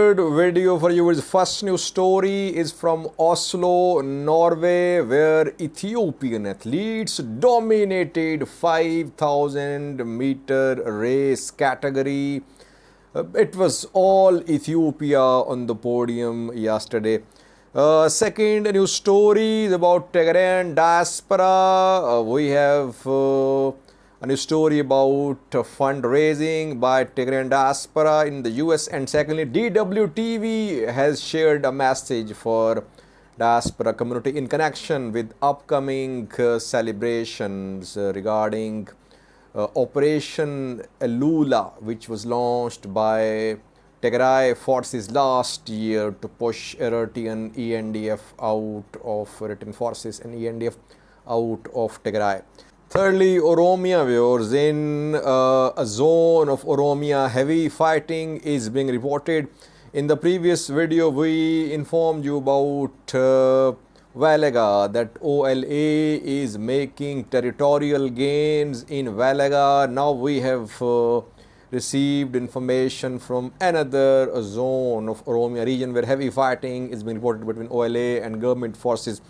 third video for you is first news story is from Oslo, Norway, where Ethiopian athletes dominated 5,000 meter race category. It was all Ethiopia on the podium yesterday. Second news story is about Tigrayan diaspora. We have a new story about fundraising by Tigrayan diaspora in the US. And secondly, DWTV has shared a message for diaspora community in connection with upcoming celebrations regarding Operation Elula, which was launched by Tigray forces last year to push Eritrean ENDF out of Eritrean forces and ENDF out of Tigray. Thirdly, Oromia viewers, in a zone of Oromia, heavy fighting is being reported. In the previous video, we informed you about Valaga, that OLA is making territorial gains in Valaga. Now we have received information from another zone of Oromia region where heavy fighting is being reported between OLA and government forces.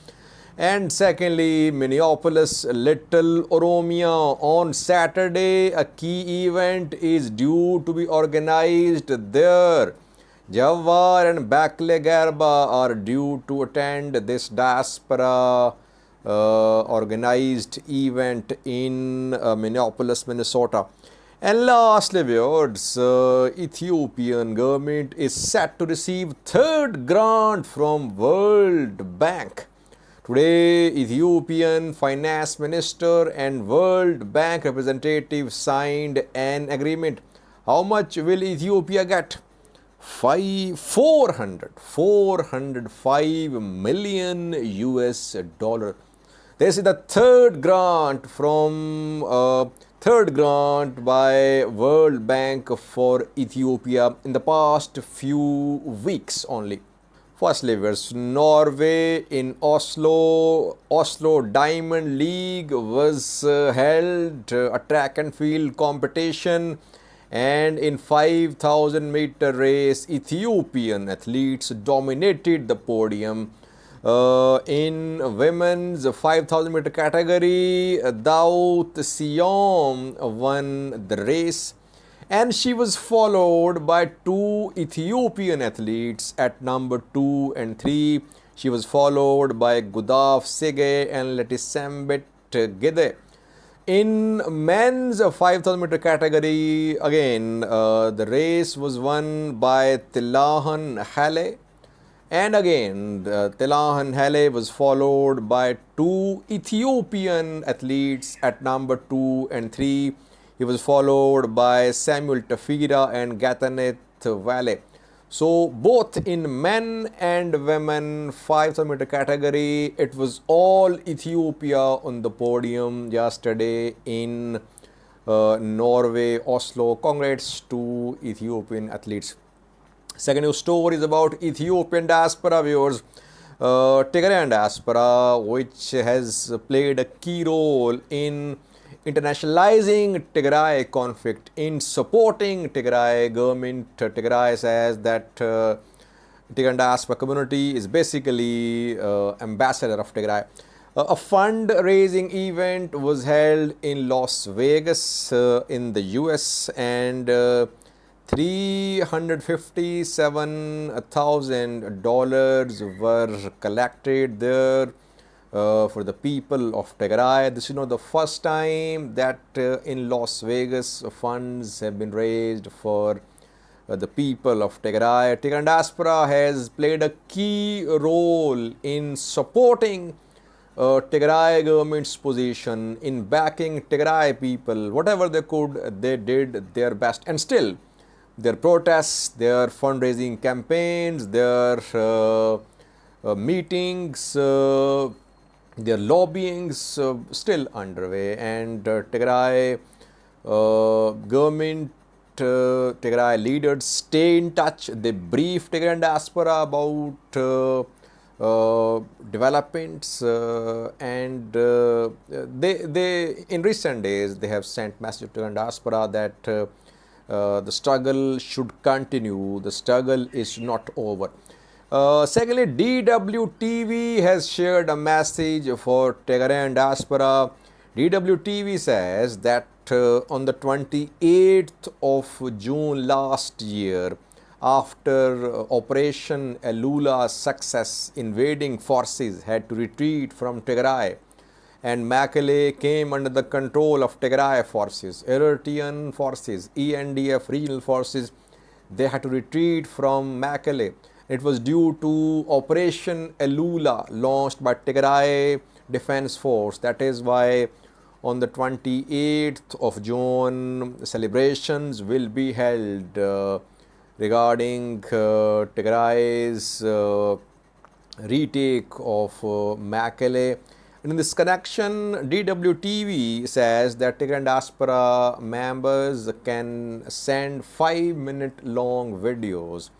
And secondly, Minneapolis, Little Oromia, on Saturday, a key event is due to be organized there. Jawar and Bekele are due to attend this diaspora organized event in Minneapolis, Minnesota. And lastly, viewers, Ethiopian government is set to receive third grant from World Bank. Today, Ethiopian finance minister and World Bank representative signed an agreement. How much will Ethiopia get? 405 million US dollar. This is the third grant by World Bank for Ethiopia in the past few weeks only. Firstly, versus Norway in Oslo Diamond League was held, a track and field competition, and in 5,000 meter race, Ethiopian athletes dominated the podium. In women's 5,000 meter category, Daoud Siam won the race, and she was followed by two Ethiopian athletes at number 2 and 3. She was followed by Gudaf Sige and Letisembet Gide. In men's 5,000 meter category, again, the race was won by Tilahan Haile. And again, Tilahan Haile was followed by two Ethiopian athletes at number 2 and 3. He was followed by Samuel Tafira and Gatanet Vale. So both in men and women 5,000 meter category, it was all Ethiopia on the podium yesterday in Norway, Oslo. Congrats to Ethiopian athletes. Second news story is about Ethiopian diaspora viewers. Tigrayan diaspora, which has played a key role in internationalizing Tigray conflict, in supporting Tigray government. Tigray says that Tigrayan diaspora community is basically ambassador of Tigray. A fundraising event was held in Las Vegas in the US, and $357,000 were collected there for the people of Tigray. This is not the first time that in Las Vegas funds have been raised for the people of Tigray. Tigrayan diaspora has played a key role in supporting Tigray government's position, in backing Tigray people. Whatever they could, they did their best. And still, their protests, their fundraising campaigns, their meetings, their lobbyings still underway, and Tigray government, Tigray leaders stay in touch. They brief Tigrayan diaspora about developments, and they in recent days they have sent message to Tigrayan diaspora that The struggle should continue. The struggle is not over. Secondly, DWTV has shared a message for Tigrayan diaspora. DWTV says that on the 28th of June last year, after Operation Elula's success, invading forces had to retreat from Tigray, and Bekele came under the control of Tigray forces, Eritrean forces, ENDF regional forces. They had to retreat from Bekele. It was due to Operation Elula launched by Tigray Defense Force. That is why on the 28th of June, celebrations will be held regarding Tigray's retake of Bekele. And in this connection, DWTV says that Tigrayan diaspora members can send 5-minute long videos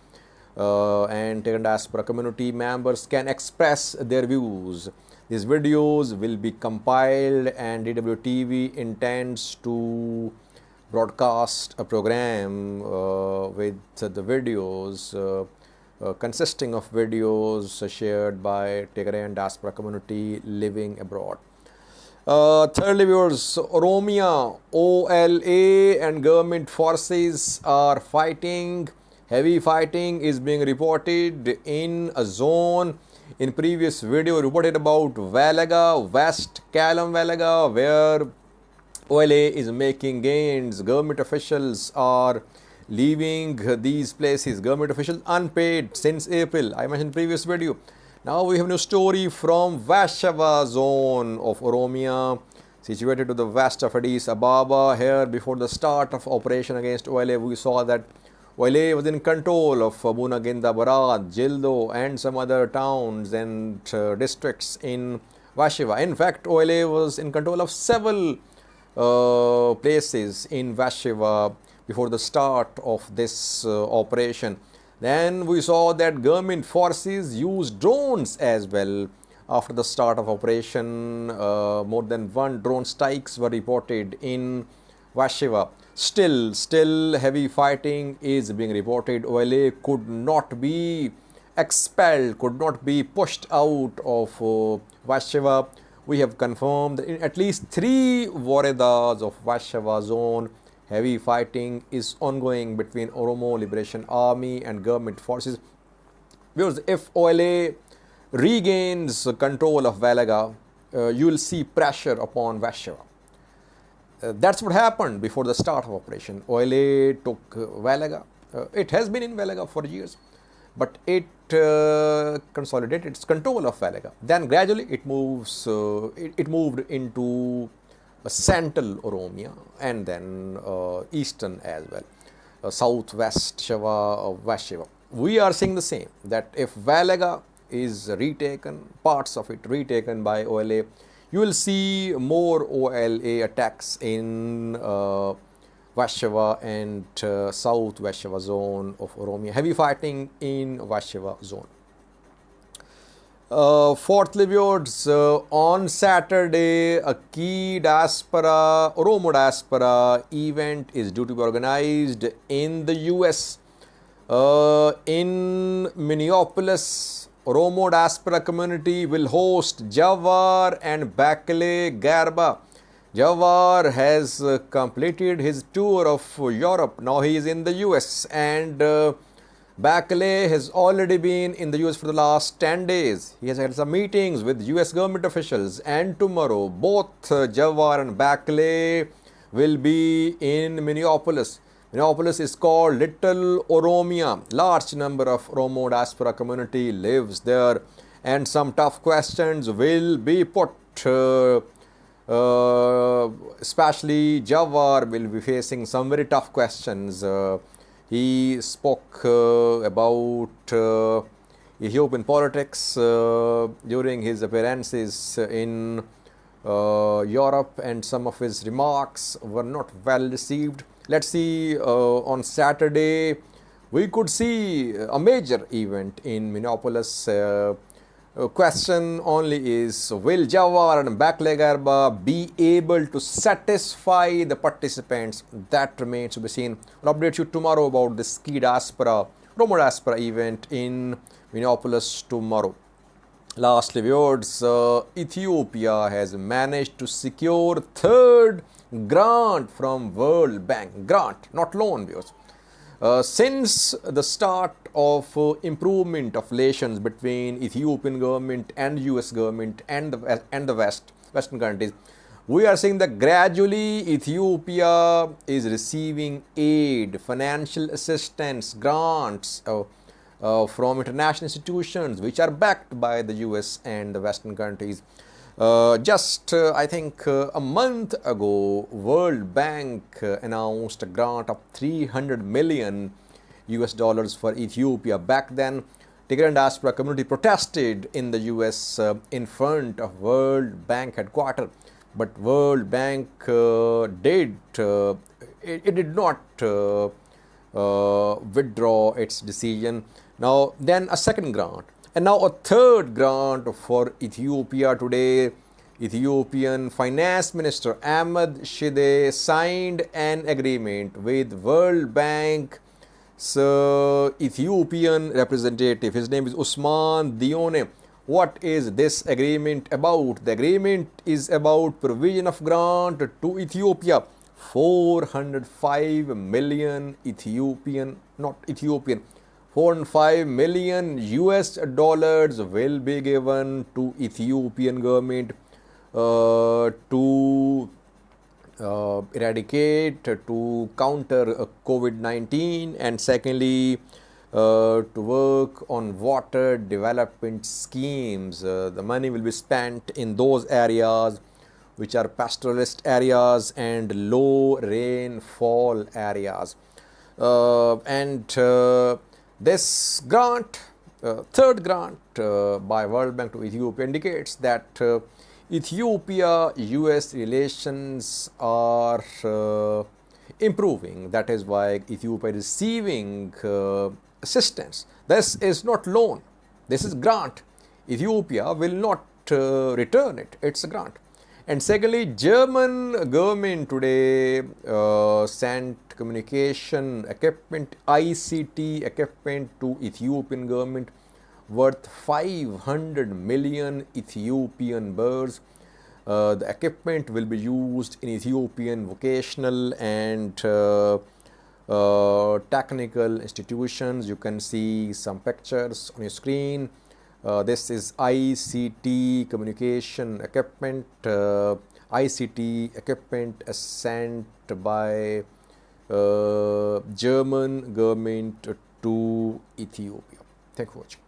and Tigrayan diaspora community members can express their views. These videos will be compiled, and DWTV intends to broadcast a program with the videos consisting of videos shared by Tigrayan diaspora community living abroad. Thirdly, viewers, Oromia, OLA and government forces are fighting. Heavy fighting is being reported in a zone. In previous video, reported about Valaga, West Kalam Valaga, where OLA is making gains. Government officials are leaving these places. Government officials unpaid since April. I mentioned previous video. Now we have a new story from Vashava zone of Oromia, situated to the west of Addis Ababa. Here, before the start of operation against OLA, we saw that OLA was in control of Bunaginda Barat, Jildo and some other towns and districts in Vashava. In fact, OLA was in control of several places in Vashava before the start of this operation. Then we saw that government forces used drones as well. After the start of operation, more than 1 drone strikes were reported in Vashava. Still heavy fighting is being reported. OLA could not be expelled, could not be pushed out of Vashava. We have confirmed in at least 3 Woredas of Vashava zone, heavy fighting is ongoing between Oromo Liberation Army and government forces. Because if OLA regains control of Valaga, you will see pressure upon Vashava. That's what happened before the start of operation. OLA took Valaga. It has been in Valaga for years, but it consolidated its control of Valaga. Then gradually it it moved into central Oromia and then eastern as well, southwest Shoa Vashava. We are seeing the same, that if Valaga is retaken, parts of it retaken by OLA, you will see more OLA attacks in Vashava and South Vashava zone of Oromia. Heavy fighting in Vashava zone. Fourthly, viewers, on Saturday, a key diaspora, Oromo diaspora event is due to be organized in the US. In Minneapolis, Oromo diaspora community will host Jawar and Bekele Garba. Jawar has completed his tour of Europe. Now he is in the US, and Bekele has already been in the US for the last 10 days. He has had some meetings with US government officials, and tomorrow both Jawar and Bekele will be in Minneapolis. Minneapolis is called Little Oromia. Large number of Oromo diaspora community lives there, and some tough questions will be put. Especially Jawar will be facing some very tough questions. He spoke about Ethiopian politics during his appearances in Europe, and some of his remarks were not well received. Let's see, on Saturday we could see a major event in Minneapolis. question only is, will Jawar and Bekele be able to satisfy the participants? That remains to be seen. I'll update you tomorrow about the ski diaspora, Oromo diaspora event in Minneapolis tomorrow. Lastly, viewers, Ethiopia has managed to secure third grant from World Bank. Grant, not loan, viewers. Since the start of improvement of relations between Ethiopian government and US government and the Western countries, we are seeing that gradually Ethiopia is receiving aid, financial assistance, grants from international institutions which are backed by the US and the Western countries. I think a month ago, World Bank announced a grant of 300 million US dollars for Ethiopia. Back then, Tigray diaspora community protested in the US in front of World Bank headquarters, but World Bank did not withdraw its decision. Now, then a second grant, and now a third grant for Ethiopia. Today, Ethiopian Finance Minister Ahmed Shide signed an agreement with World Bank's Ethiopian representative. His name is Usman Dione. What is this agreement about? The agreement is about provision of grant to Ethiopia. 405 million 405 million US dollars will be given to Ethiopian government to eradicate, to counter COVID-19, and secondly to work on water development schemes. The money will be spent in those areas which are pastoralist areas and low rainfall areas. This grant, third grant by World Bank to Ethiopia, indicates that Ethiopia-US relations are improving. That is why Ethiopia is receiving assistance. This is not loan, this is grant. Ethiopia will not return it, it's a grant. And secondly, German government today sent communication equipment, ICT equipment to Ethiopian government worth 500 million Ethiopian birrs. The equipment will be used in Ethiopian vocational and technical institutions. You can see some pictures on your screen. This is ICT communication equipment, ICT equipment sent by German government to Ethiopia. Thank you for watching.